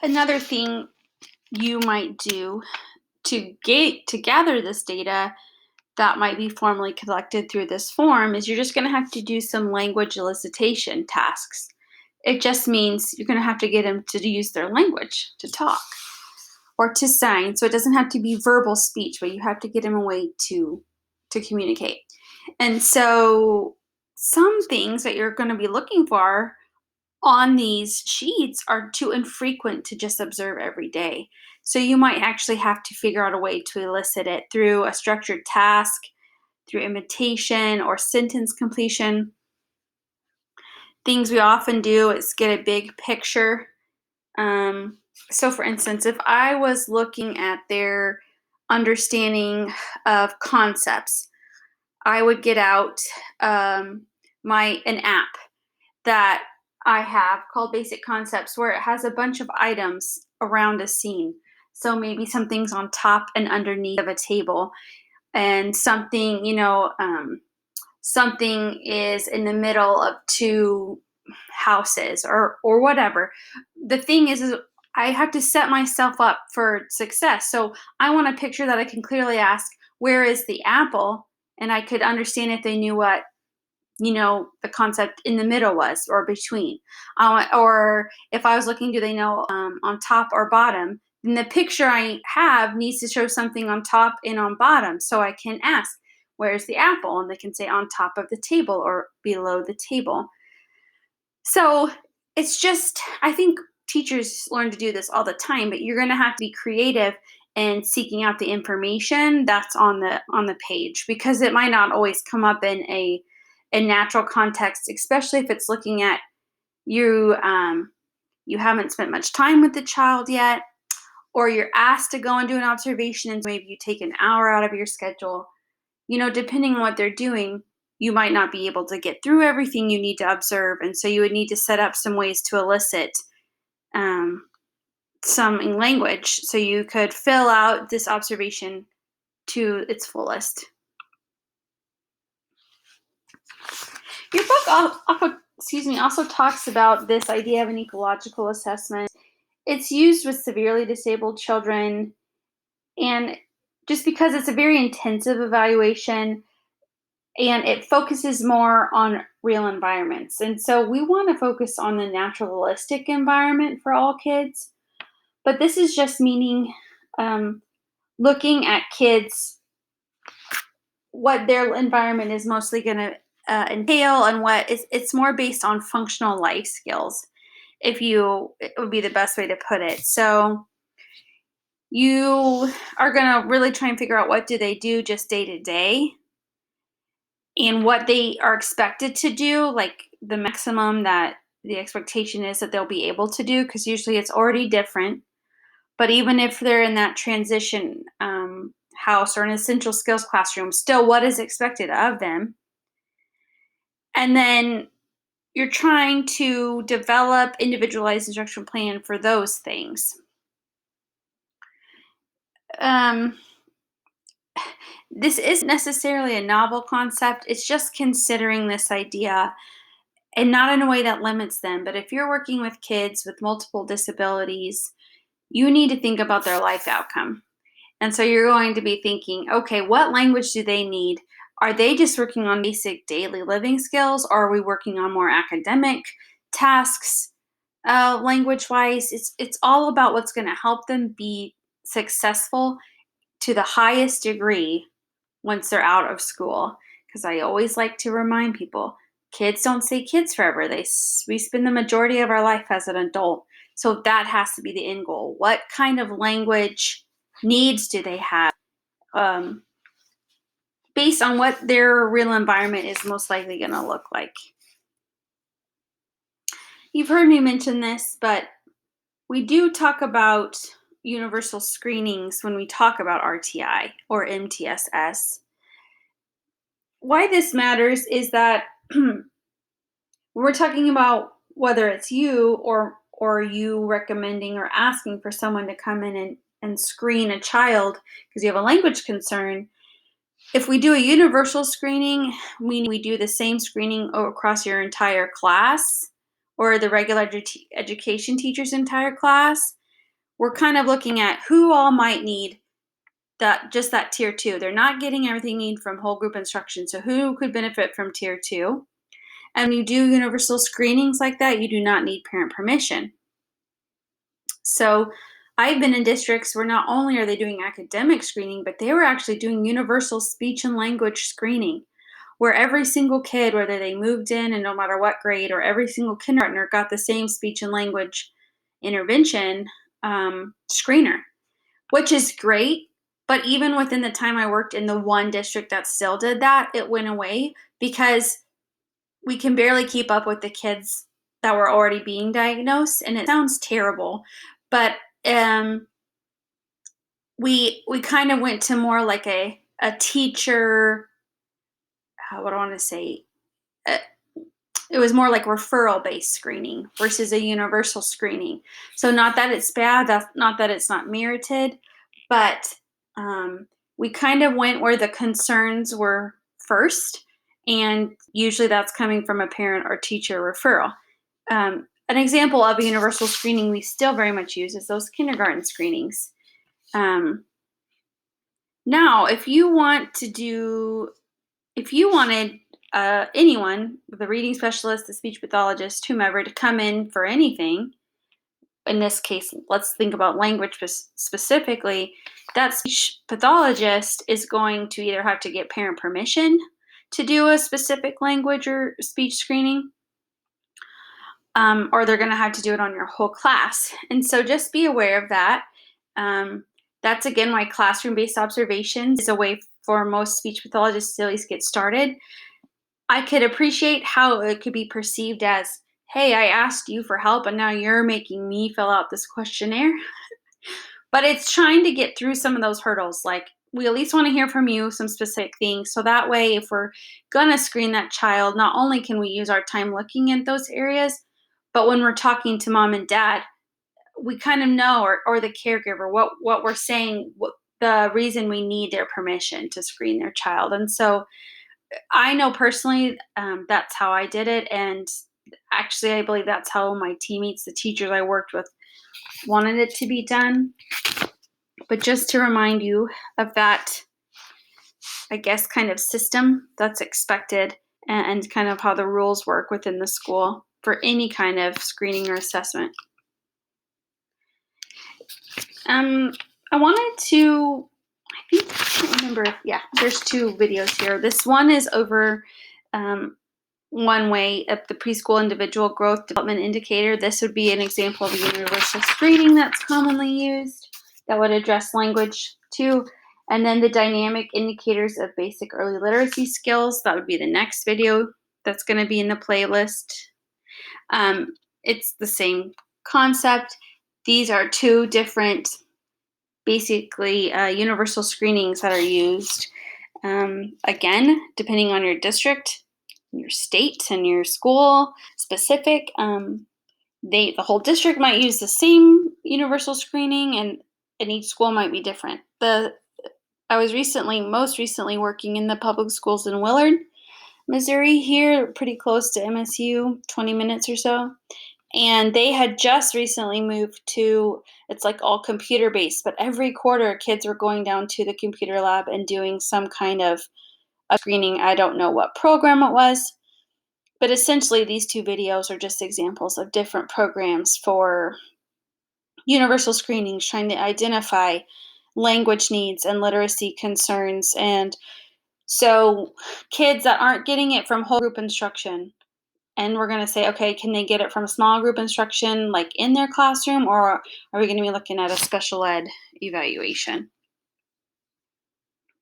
Another thing you might do to gather this data that might be formally collected through this form is you're just going to have to do some language elicitation tasks. It just means you're going to have to get them to use their language to talk or to sign. So it doesn't have to be verbal speech, but you have to get them a way to communicate. And so some things that you're going to be looking for on these sheets are too infrequent to just observe every day. So you might actually have to figure out a way to elicit it through a structured task, through imitation or sentence completion. Things we often do is get a big picture. So, for instance, if I was looking at their understanding of concepts, I would get out an app that I have called Basic Concepts, where it has a bunch of items around a scene. So maybe something's on top and underneath of a table, and something is in the middle of two houses or whatever. The thing is I have to set myself up for success. So I want a picture that I can clearly ask, where is the apple? And I could understand if they knew what the concept in the middle was or between. Or if I was looking, do they know on top or bottom? Then the picture I have needs to show something on top and on bottom. So I can ask, where's the apple? And they can say on top of the table or below the table. So it's just, I think teachers learn to do this all the time, but you're going to have to be creative in seeking out the information that's on the page, because it might not always come up in a natural context, especially if it's looking at you. You haven't spent much time with the child yet, or you're asked to go and do an observation, and maybe you take an hour out of your schedule. Depending on what they're doing, you might not be able to get through everything you need to observe, and so you would need to set up some ways to elicit some in language, so you could fill out this observation to its fullest. Your book also talks about this idea of an ecological assessment. It's used with severely disabled children, and just because it's a very intensive evaluation and it focuses more on real environments. And so we want to focus on the naturalistic environment for all kids. But this is just meaning looking at kids, what their environment is mostly going to entail, and it's more based on functional life skills. It would be the best way to put it. So you are going to really try and figure out what do they do just day to day, and what they are expected to do, like the maximum that the expectation is that they'll be able to do, because usually it's already different. But even if they're in that transition house or an essential skills classroom, still what is expected of them. And then you're trying to develop individualized instruction plan for those things. This isn't necessarily a novel concept. It's just considering this idea, and not in a way that limits them. But if you're working with kids with multiple disabilities, you need to think about their life outcome. And so you're going to be thinking, okay, what language do they need? Are they just working on basic daily living skills, or are we working on more academic tasks language-wise? It's all about what's going to help them be successful to the highest degree once they're out of school. Because I always like to remind people, kids don't stay kids forever. We spend the majority of our life as an adult. So that has to be the end goal. What kind of language needs do they have based on what their real environment is most likely going to look like? You've heard me mention this, but we do talk about universal screenings when we talk about RTI or MTSS. Why this matters is that when we're talking about whether it's you or you recommending or asking for someone to come in and screen a child because you have a language concern, if we do a universal screening, we do the same screening across your entire class or the regular education teacher's entire class. we're kind of looking at who all might need just that tier 2. They're not getting everything they need from whole group instruction. So who could benefit from tier 2? And when you do universal screenings like that, you do not need parent permission. So I've been in districts where not only are they doing academic screening, but they were actually doing universal speech and language screening, where every single kid, whether they moved in and no matter what grade, or every single kindergartner got the same speech and language intervention screener, which is great. But even within the time I worked in the one district that still did that, it went away because we can barely keep up with the kids that were already being diagnosed. And it sounds terrible, but we kind of went to more like a teacher, what do I want to say? Uh, it was more like referral based screening versus a universal screening. So not that it's bad, that's not that it's not merited, but we kind of went where the concerns were first, and usually that's coming from a parent or teacher referral. An example of a universal screening we still very much use is those kindergarten screenings. Now, if you wanted anyone, the reading specialist, the speech pathologist, whomever, to come in for anything, in this case, let's think about language specifically, that speech pathologist is going to either have to get parent permission to do a specific language or speech screening, or they're going to have to do it on your whole class. And so just be aware of that. That's again why classroom-based observations is a way for most speech pathologists to at least get started. I could appreciate how it could be perceived as, hey, I asked you for help and now you're making me fill out this questionnaire. But it's trying to get through some of those hurdles. Like, we at least want to hear from you some specific things. So that way, if we're going to screen that child, not only can we use our time looking at those areas, but when we're talking to mom and dad, we kind of know, or the caregiver, what we're saying, what the reason we need their permission to screen their child. And so I know personally, that's how I did it. And actually, I believe that's how my teammates, the teachers I worked with, wanted it to be done. But just to remind you of that, I guess, kind of system that's expected, and kind of how the rules work within the school for any kind of screening or assessment. I wanted to, I can't remember. Yeah, there's two videos here. This one is over one way of the preschool individual growth development indicator. This would be an example of a universal screening that's commonly used that would address language too. And then the dynamic indicators of basic early literacy skills. That would be the next video that's going to be in the playlist. It's the same concept. These are two different, basically, universal screenings that are used. Again, depending on your district, your state, and your school specific, the whole district might use the same universal screening, and each school might be different. I was most recently working in the public schools in Willard, Missouri, here, pretty close to MSU, 20 minutes or so. And they had just recently moved to, it's like all computer based, but every quarter kids were going down to the computer lab and doing some kind of a screening. I don't know what program it was, but essentially these two videos are just examples of different programs for universal screenings, trying to identify language needs and literacy concerns. And so kids that aren't getting it from whole group instruction, and we're going to say, okay, can they get it from small group instruction, like in their classroom, or are we going to be looking at a special ed evaluation?